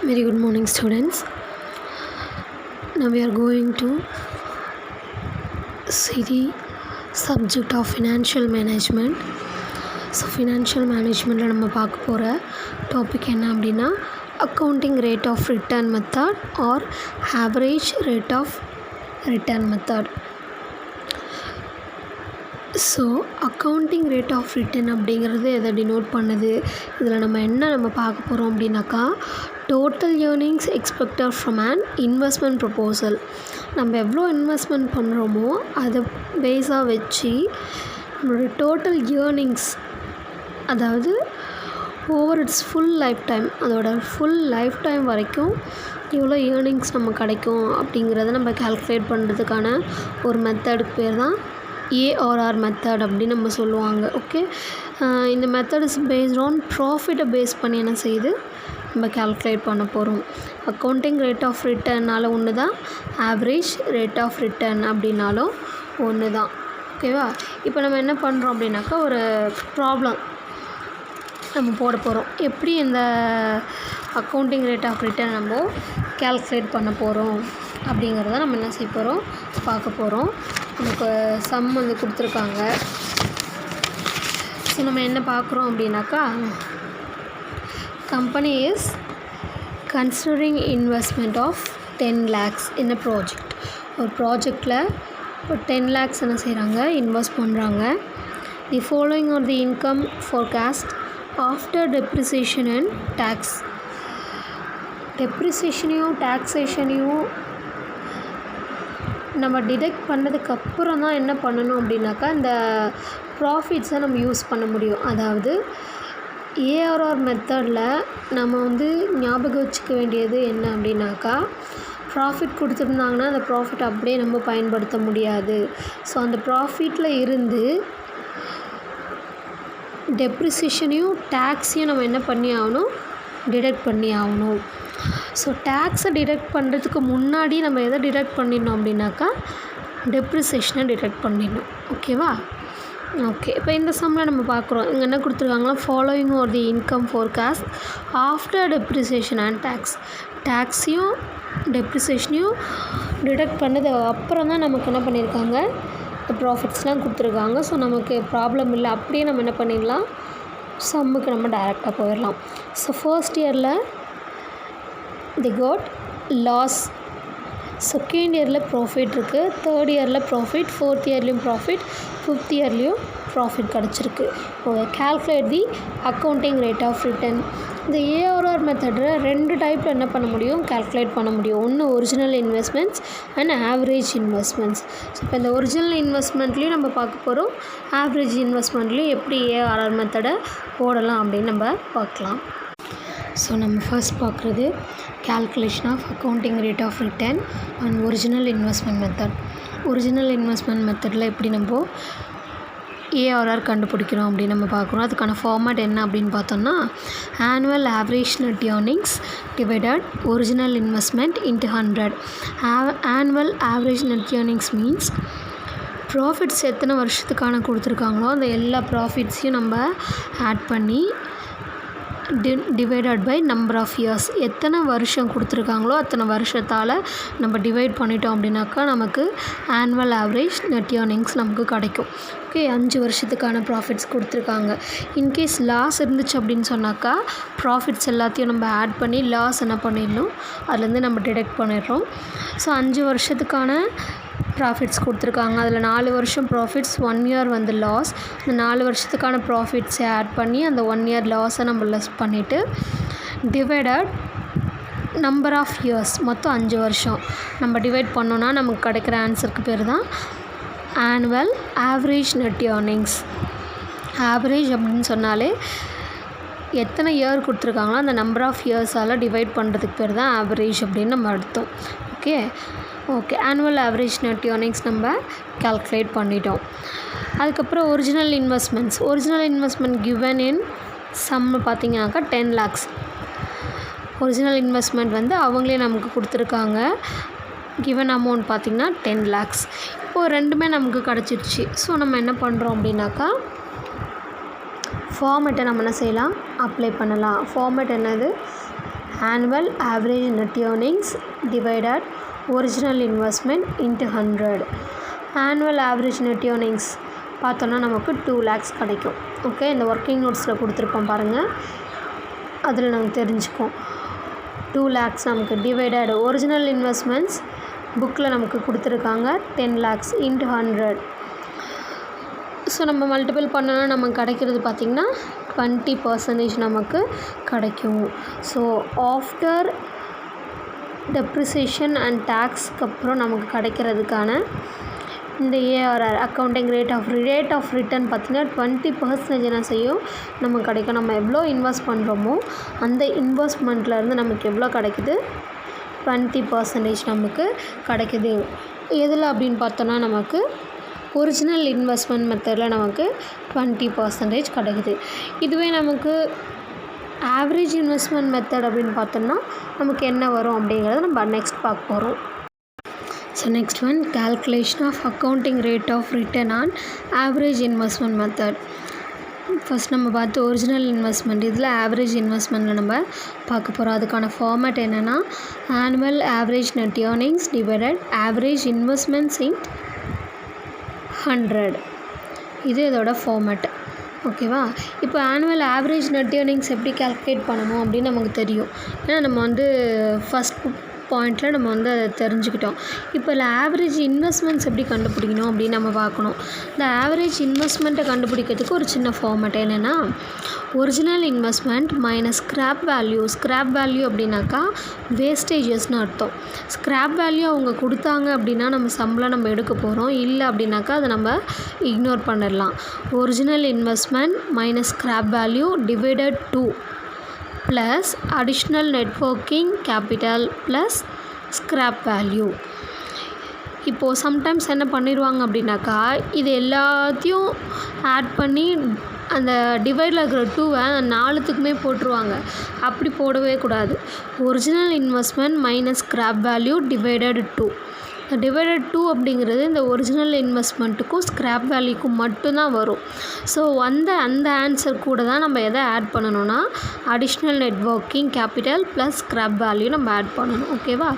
Very good morning, students. Now we are going to see the subject of financial management. So financial management நம்ம பார்க்க போகிற topic என்ன அப்படின்னா accounting rate of return method or average rate of return method. So accounting rate of return அப்படிங்கிறது எதை denote பண்ணுது, இதில் நம்ம பார்க்க போகிறோம் அப்படின்னாக்கா total earnings expected from an investment proposal. நம்ம எவ்வளோ இன்வெஸ்ட்மெண்ட் பண்ணுறோமோ அதை பேஸாக வச்சு நம்மளோட டோட்டல் ஏர்னிங்ஸ், அதாவது over its full life time, அதோட ஃபுல் லைஃப் டைம் வரைக்கும் எவ்வளோ ஏர்னிங்ஸ் நம்ம கிடைக்கும் அப்படிங்கிறத நம்ம கால்குலேட் பண்ணுறதுக்கான ஒரு மெத்தடுக்கு பேர் தான் ஏஆர்ஆர் மெத்தட் அப்படின்னு நம்ம சொல்லுவாங்க. ஓகே, இந்த மெத்தட் இஸ் பேஸ்ட் ஆன் ப்ராஃபிட்டை பேஸ் பண்ணி என்ன செய்யுது நம்ம கால்குலேட் பண்ண போகிறோம். அக்கௌண்டிங் ரேட் ஆஃப் ரிட்டர்னால் ஒன்று தான், ஆவரேஜ் ரேட் ஆஃப் ரிட்டர்ன் அப்படின்னாலும் ஒன்று தான். ஓகேவா, இப்போ நம்ம என்ன பண்ணுறோம் அப்படின்னாக்கா ஒரு ப்ராப்ளம் நம்ம போட போகிறோம். எப்படி இந்த அக்கௌண்டிங் ரேட் ஆஃப் ரிட்டர்ன் நம்ம கால்குலேட் பண்ண போகிறோம் அப்படிங்கிறத நம்ம என்ன செய்ய போகிறோம், பார்க்க போகிறோம். நமக்கு சம் வந்து கொடுத்துருக்காங்க. ஸோ நம்ம என்ன பார்க்குறோம் அப்படின்னாக்கா company is considering investment of 10 lakhs in a project. ஒரு ப்ராஜெக்டில் ஒரு 10 lakhs என்ன செய்கிறாங்க, இன்வெஸ்ட் பண்ணுறாங்க. The following are the income forecast after depreciation and tax. டெப்ரிசியேஷனையும் டேக்ஸேஷனையும் நம்ம டிடெக்ட் பண்ணதுக்கப்புறம் தான் என்ன பண்ணணும் அப்படின்னாக்கா இந்த ப்ராஃபிட்ஸை நம்ம யூஸ் பண்ண முடியும். அதாவது ஏஆர்ஆர் மெத்தடில் நம்ம வந்து ஞாபகம் வச்சுக்க வேண்டியது என்ன அப்படின்னாக்கா, ப்ராஃபிட் கொடுத்துருந்தாங்கன்னா அந்த ப்ராஃபிட் அப்படியே நம்ம பயன்படுத்த முடியாது. ஸோ அந்த ப்ராஃபிட்டில் இருந்து டெப்ரிசியேஷனையும் டேக்ஸையும் நம்ம என்ன பண்ணி ஆகணும், டிடெக்ட் பண்ணி ஆகணும். ஸோ டேக்ஸை டிடெக்ட் பண்ணுறதுக்கு முன்னாடி நம்ம எதை டிடெக்ட் பண்ணிடணும் அப்படின்னாக்கா டெப்ரிசியேஷனை டிடெக்ட் பண்ணிடணும். ஓகேவா, ஓகே. இப்போ இந்த சம்மில் நம்ம பார்க்குறோம், இங்கே என்ன கொடுத்துருக்காங்களா, following are the income forecast after depreciation and tax. டேக்ஸையும் டெப்ரிசியேஷனையும் டிடெக்ட் பண்ணது அப்புறம் தான் நமக்கு என்ன பண்ணியிருக்காங்க, இந்த ப்ராஃபிட்ஸ்லாம் கொடுத்துருக்காங்க. ஸோ நமக்கு ப்ராப்ளம் இல்லை, அப்படியே நம்ம என்ன பண்ணிடலாம், சம்முக்கு நம்ம டைரெக்டாக போயிடலாம். ஸோ ஃபர்ஸ்ட் இயரில் they got loss, செகண்ட் இயரில் ப்ராஃபிட் இருக்குது, தேர்ட் இயரில் ப்ராஃபிட், ஃபோர்த் இயர்லேயும் ப்ராஃபிட், ஃபிஃப்த் இயர்லேயும் ப்ராஃபிட் கிடச்சிருக்கு. Calculate the accounting rate of return. இந்த ஏஆர்ஆர் மெத்தடில் 2 டைப்பில் என்ன பண்ண முடியும், கால்குலேட் பண்ண முடியும். ஒன்று original investments and average investments. So இப்போ இந்த ஒரிஜினல் இன்வெஸ்ட்மெண்ட்லேயும் நம்ம பார்க்க போகிறோம், ஆவரேஜ் இன்வெஸ்ட்மெண்ட்லேயும் எப்படி ஏஆர்ஆர் மெத்தடை போடலாம் அப்படின்னு நம்ம பார்க்கலாம். ஸோ நம்ம ஃபர்ஸ்ட் பார்க்குறது calculation of accounting rate of return and original investment method. Original investment மெத்தடில் எப்படி நம்ம ஏஆர்ஆர் கண்டுபிடிக்கிறோம் அப்படின்னு நம்ம பார்க்குறோம். அதுக்கான ஃபார்மேட் என்ன அப்படின்னு பார்த்தோம்னா annual average net earnings divided original investment into 100. Annual average net earnings means profits எத்தனை வருஷத்துக்கான கொடுத்துருக்காங்களோ அந்த எல்லா ப்ராஃபிட்ஸையும் நம்ம ஆட் பண்ணி divided by number of years. எத்தனை வருஷம் கொடுத்துருக்காங்களோ அத்தனை வருஷத்தால் நம்ம டிவைட் பண்ணிட்டோம் அப்படின்னாக்கா நமக்கு ஆனுவல் ஆவரேஜ் நெட் ஏர்னிங்ஸ் நமக்கு கிடைக்கும். ஓகே, 5 வருஷத்துக்கான ப்ராஃபிட்ஸ் கொடுத்துருக்காங்க. இன்கேஸ் லாஸ் இருந்துச்சு அப்படின்னு சொன்னாக்கா ப்ராஃபிட்ஸ் எல்லாத்தையும் நம்ம ஆட் பண்ணி லாஸ் என்ன பண்ணிடணும், அதுலேருந்து நம்ம டிடெக்ட் பண்ணிடுறோம். ஸோ 5 வருஷத்துக்கான ப்ராஃபிட்ஸ் கொடுத்துருக்காங்க, அதில் 4 வருஷம் ப்ராஃபிட்ஸ், 1 இயர் வந்து லாஸ். இந்த 4 வருஷத்துக்கான ப்ராஃபிட்ஸை ஆட் பண்ணி அந்த 1 இயர் லாஸை நம்ம லெஸ் பண்ணிவிட்டு டிவைடட் நம்பர் ஆஃப் இயர்ஸ், மொத்தம் 5 வருஷம் நம்ம டிவைட் பண்ணோன்னா நமக்கு கிடைக்கிற ஆன்சருக்கு பேர் தான் annual average net earnings. Average அப்படின்னு சொன்னாலே எத்தனை இயர் கொடுத்துருக்காங்களோ அந்த நம்பர் ஆஃப் இயர்ஸால் டிவைட் பண்ணுறதுக்கு பேர் தான் ஆவரேஜ் அப்படின்னு நம்ம அர்த்தம். Okay, annual average net earnings நம்ம கால்குலேட் பண்ணிட்டோம். அதுக்கப்புறம் original investment given in sum பார்த்திங்கனாக்கா 10 lakhs. ஒரிஜினல் இன்வெஸ்ட்மெண்ட் வந்து அவங்களே நமக்கு கொடுத்துருக்காங்க. கிவன் அமௌண்ட் பார்த்திங்கன்னா 10 lakhs. இப்போது ரெண்டுமே நமக்கு கிடச்சிருச்சு. ஸோ நம்ம என்ன பண்ணுறோம் அப்படின்னாக்கா ஃபார்மேட்டை நம்ம என்ன செய்யலாம், அப்ளை பண்ணலாம். ஃபார்மேட் என்னது, annual average net earnings divided original investment into 100. annual average net earnings பார்த்தோன்னா நமக்கு 2 lakhs கிடைக்கும். ஓகே, இந்த ஒர்க்கிங் நோட்ஸில் கொடுத்துருப்போம் பாருங்கள், அதில் நமக்கு தெரிஞ்சுக்கும். 2 lakhs நமக்கு டிவைடட் ஒரிஜினல் இன்வெஸ்ட்மெண்ட்ஸ் புக்கில் நமக்கு கொடுத்துருக்காங்க 10 lakhs into 100. ஸோ நம்ம மல்டிபிள் பண்ணோன்னா நமக்கு கிடைக்கிறது பார்த்திங்கன்னா 20% நமக்கு கிடைக்கும். ஸோ ஆஃப்டர் டெப்ரிசியேஷன் அண்ட் டேக்ஸ்க்கு அப்புறம் நமக்கு கிடைக்கிறதுக்கான இந்த ARR accounting rate of return பார்த்திங்கன்னா 20% என்ன செய்யும் நமக்கு கிடைக்கும். நம்ம எவ்வளோ இன்வெஸ்ட் பண்ணுறோமோ அந்த இன்வெஸ்ட்மெண்ட்லேருந்து நமக்கு எவ்வளோ கிடைக்குது, 20% நமக்கு கிடைக்குது. எதில் அப்படின்னு பார்த்தோன்னா நமக்கு ஒரிஜினல் இன்வெஸ்ட்மெண்ட் மெத்தடில் நமக்கு 20% கிடைக்குது. இதுவே நமக்கு ஆவரேஜ் இன்வெஸ்ட்மெண்ட் மெத்தட் அப்படின்னு பார்த்தோம்னா நமக்கு என்ன வரும் அப்படிங்கிறத நம்ம நெக்ஸ்ட் பார்க்க போகிறோம். So next one, calculation of accounting rate of return on average investment method. First நம்ம பார்த்து ஒரிஜினல் இன்வெஸ்ட்மெண்ட், இதில் ஆவரேஜ் இன்வெஸ்ட்மெண்ட்டில் நம்ம பார்க்க போகிறோம். அதுக்கான ஃபார்மேட் என்னென்னா annual average net earnings divided average investments இன் 100. இது இதோட ஃபார்மேட். ஓகேவா? இப்போ ஆனுவல் ஆவரேஜ் நெட் ஏர்னிங்ஸ் எப்படி கால்குலேட் பண்ணணும் அப்படின்னு நமக்கு தெரியும். ஏன்னா நம்ம வந்து ஃபஸ்ட் பாயிண்ட்டில் நம்ம வந்து அதை தெரிஞ்சுக்கிட்டோம். இப்போ இதில் ஆவரேஜ் இன்வெஸ்ட்மெண்ட்ஸ் எப்படி கண்டுபிடிக்கணும் அப்படின்னு நம்ம பார்க்கணும். இந்த ஆவரேஜ் இன்வெஸ்ட்மெண்ட்டை கண்டுபிடிக்கிறதுக்கு ஒரு சின்ன ஃபார்மேட் என்னென்னா original investment minus scrap value. Scrap value அப்படின்னாக்கா வேஸ்டேஜஸ்னு அர்த்தம். ஸ்க்ராப் வேல்யூ அவங்க கொடுத்தாங்க அப்படின்னா நம்ம சம்பளம் நம்ம எடுக்க போகிறோம், இல்லை அப்படின்னாக்கா அதை நம்ம இக்னோர் பண்ணிடலாம். Original investment minus scrap value divided 2 plus additional networking capital plus scrap value. இப்போது சம்டைம்ஸ் என்ன பண்ணிடுவாங்க அப்படின்னாக்கா இது எல்லாத்தையும் ஆட் பண்ணி அந்த டிவைடில் இருக்கிற 2வை 4த்துக்குமே போட்டுருவாங்க. அப்படி போடவே கூடாது. Original investment minus scrap value divided 2. Divided 2 அப்படிங்கிறது இந்த ஒரிஜினல் இன்வெஸ்ட்மெண்ட்டுக்கும் ஸ்க்ராப் வேல்யூக்கும் மட்டும்தான் வரும். ஸோ அந்த ஆன்சர் கூட தான் நம்ம எதை ஆட் பண்ணணும்னா additional networking capital plus scrap value நம்ம ஆட் பண்ணணும். ஓகேவா?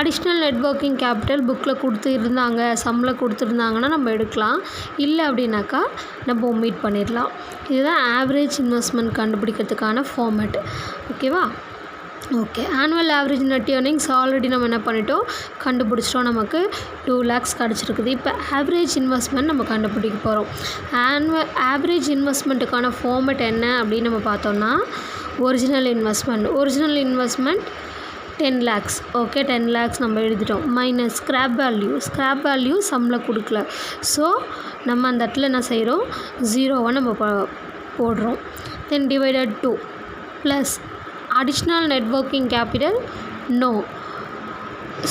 அடிஷ்னல் நெட்வொர்க்கிங் கேபிட்டல் புக்கில் கொடுத்துருந்தாங்க, சம்பளம் கொடுத்துருந்தாங்கன்னா நம்ம எடுக்கலாம், இல்லை அப்படின்னாக்கா நம்ம ஒமிட் பண்ணிடலாம். இதுதான் ஆவரேஜ் இன்வெஸ்ட்மெண்ட் கண்டுபிடிக்கிறதுக்கான ஃபார்மேட். ஓகேவா? Okay, annual average net earnings already நம்ம என்ன பண்ணிட்டோம், கண்டுபிடிச்சிட்டோம். நமக்கு 2 lakhs கிடச்சிருக்குது. இப்போ ஆவரேஜ் இன்வெஸ்ட்மெண்ட் நம்ம கண்டுபிடிக்க போகிறோம். ஆவரேஜ் இன்வெஸ்ட்மெண்ட்டுக்கான ஃபார்மேட் என்ன அப்படின்னு நம்ம பார்த்தோம்னா original investment 10 lakhs. Okay, 10 lakhs நம்ம எழுதிட்டோம். மைனஸ் ஸ்க்ராப் வேல்யூ சம்பளம் கொடுக்கல. ஸோ நம்ம அந்த இடத்துல என்ன செய்கிறோம், 0வை நம்ம போடுறோம். Then divided 2 plus additional networking capital no,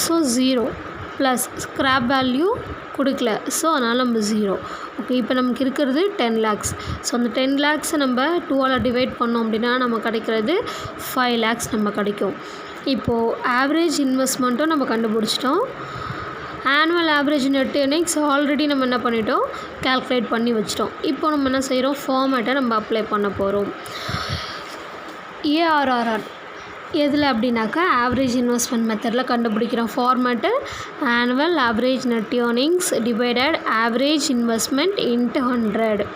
so 0 plus scrap value கொடுக்கல, ஸோ அதனால் நம்ம 0. ஓகே, இப்போ நமக்கு இருக்கிறது 10 lakhs. ஸோ அந்த 10 lakhs நம்ம 2ஆல் டிவைட் பண்ணோம் அப்படின்னா நம்ம கிடைக்கிறது 5 lakhs நம்ம கிடைக்கும். இப்போது ஆவரேஜ் இன்வெஸ்ட்மெண்ட்டும் நம்ம கண்டுபிடிச்சிட்டோம். Annual average net earnings already நம்ம என்ன பண்ணிட்டோம், கால்குலேட் பண்ணி வச்சிட்டோம். இப்போ நம்ம என்ன செய்கிறோம், ஃபார்மேட்டை நம்ம அப்ளை பண்ண போகிறோம். ஏஆர்ஆர் எதில் அப்படின்னாக்கா ஆவரேஜ் இன்வெஸ்ட்மெண்ட் மெத்தடில் கண்டுபிடிக்கிறோம். Format annual average net earnings divided average investment into 100.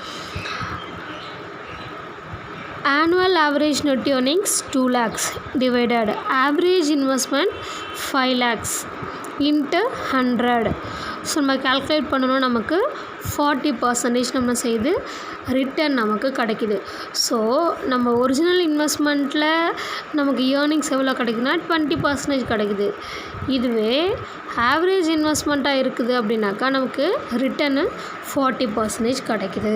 Annual average net earnings 2 lakhs divided average investment 5 lakhs into 100. So நம்ம கால்குலேட் பண்ணணும். நமக்கு 40% நம்ம செய்து ரிட்டர்ன் நமக்கு கிடைக்குது. ஸோ நம்ம ஒரிஜினல் இன்வெஸ்ட்மெண்ட்டில் நமக்கு ஏர்னிங்ஸ் எவ்வளோ கிடைக்குதுன்னா 20% கிடைக்குது. இதுவே ஆவரேஜ் இன்வெஸ்ட்மெண்ட்டாக இருக்குது அப்படின்னாக்கா நமக்கு ரிட்டர்னு 40% கிடைக்குது.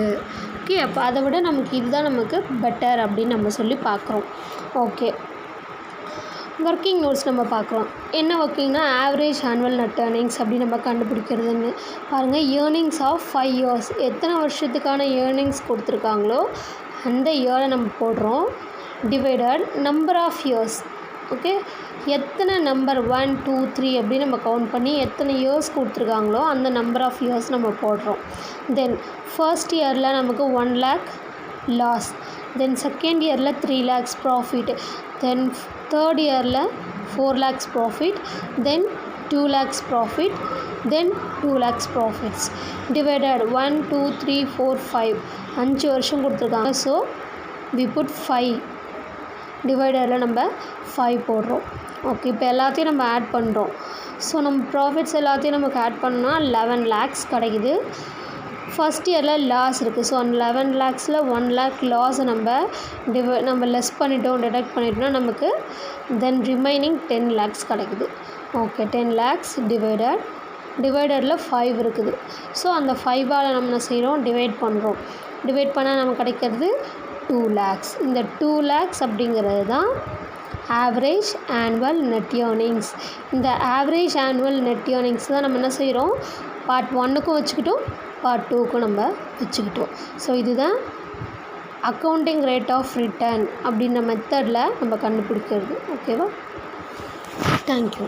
ஓகே, அப்போ அதை விட நமக்கு இதுதான் நமக்கு பெட்டர் அப்படின்னு நம்ம சொல்லி பார்க்குறோம். ஓகே, ஒர்க்கிங் நோட்ஸ் நம்ம பார்க்குறோம். என்ன ஒர்க்கிங்னா ஆவரேஜ் ஆனுவல் நெட் ஏர்னிங்ஸ் அப்படி நம்ம கண்டுபிடிக்கிறதுன்னு பாருங்கள். ஏர்னிங்ஸ் ஆஃப் 5 years, எத்தனை வருஷத்துக்கான ஏர்னிங்ஸ் கொடுத்துருக்காங்களோ அந்த இயரை நம்ம போடுறோம். Divided number of years. Okay, எத்தனை நம்பர் 1 2 3 அப்படின்னு நம்ம கவுண்ட் பண்ணி எத்தனை இயர்ஸ் கொடுத்துருக்காங்களோ அந்த நம்பர் ஆஃப் இயர்ஸ் நம்ம போடுறோம். தென் ஃபர்ஸ்ட் இயரில் நமக்கு 1 lakh லாஸ், தென் செகண்ட் இயரில் 3 lakhs ப்ராஃபிட், தென் தேர்ட் இயரில் 4 lakhs ப்ராஃபிட், தென் 2 lakhs ப்ராஃபிட், தென் 2 lakhs ப்ராஃபிட்ஸ் டிவைடட் 1 2 3 4 5 5 வருஷம் கொடுத்துருக்காங்க. ஸோ வி புட் 5 டிவைடரில் நம்ம 5 போடுறோம். ஓகே, இப்போ எல்லாத்தையும் நம்ம ஆட் பண்ணுறோம். ஸோ நம்ம ப்ராஃபிட்ஸ் எல்லாத்தையும் நமக்கு ஆட் பண்ணால் 11 lakhs கிடைக்குது. ஃபஸ்ட் இயரில் லாஸ் இருக்குது. ஸோ அந்த 11 lakhsல 1 lakh லாஸை நம்ம லெஸ் பண்ணிட்டோம், டிடக்ட் பண்ணிட்டோம்னா நமக்கு தென் ரிமைனிங் 10 lakhs கிடைக்குது. ஓகே, 10 lakhs டிவைடரில் 5 இருக்குது. ஸோ அந்த 5ஆல் நம்ம என்ன செய்கிறோம், டிவைட் பண்ணுறோம். டிவைட் பண்ணால் நமக்கு கிடைக்கிறது 2 lakhs. இந்த 2 lakhs அப்படிங்கிறது தான் ஆவரேஜ் ஆனுவல் நெட் ஏர்னிங்ஸ். இந்த ஆவரேஜ் ஆனுவல் நெட் ஏர்னிங்ஸ் தான் நம்ம என்ன செய்கிறோம், பார்ட் 1க்கும் வச்சுக்கிட்டோம், பார்ட் 2க்கும் நம்ம வச்சுக்கிட்டோம். ஸோ இதுதான் அக்கௌண்டிங் ரேட் ஆஃப் ரிட்டர்ன் அப்படின்ற மெத்தடில் நம்ம கண்டுபிடிக்கிறது. ஓகேவா? தேங்க்யூ.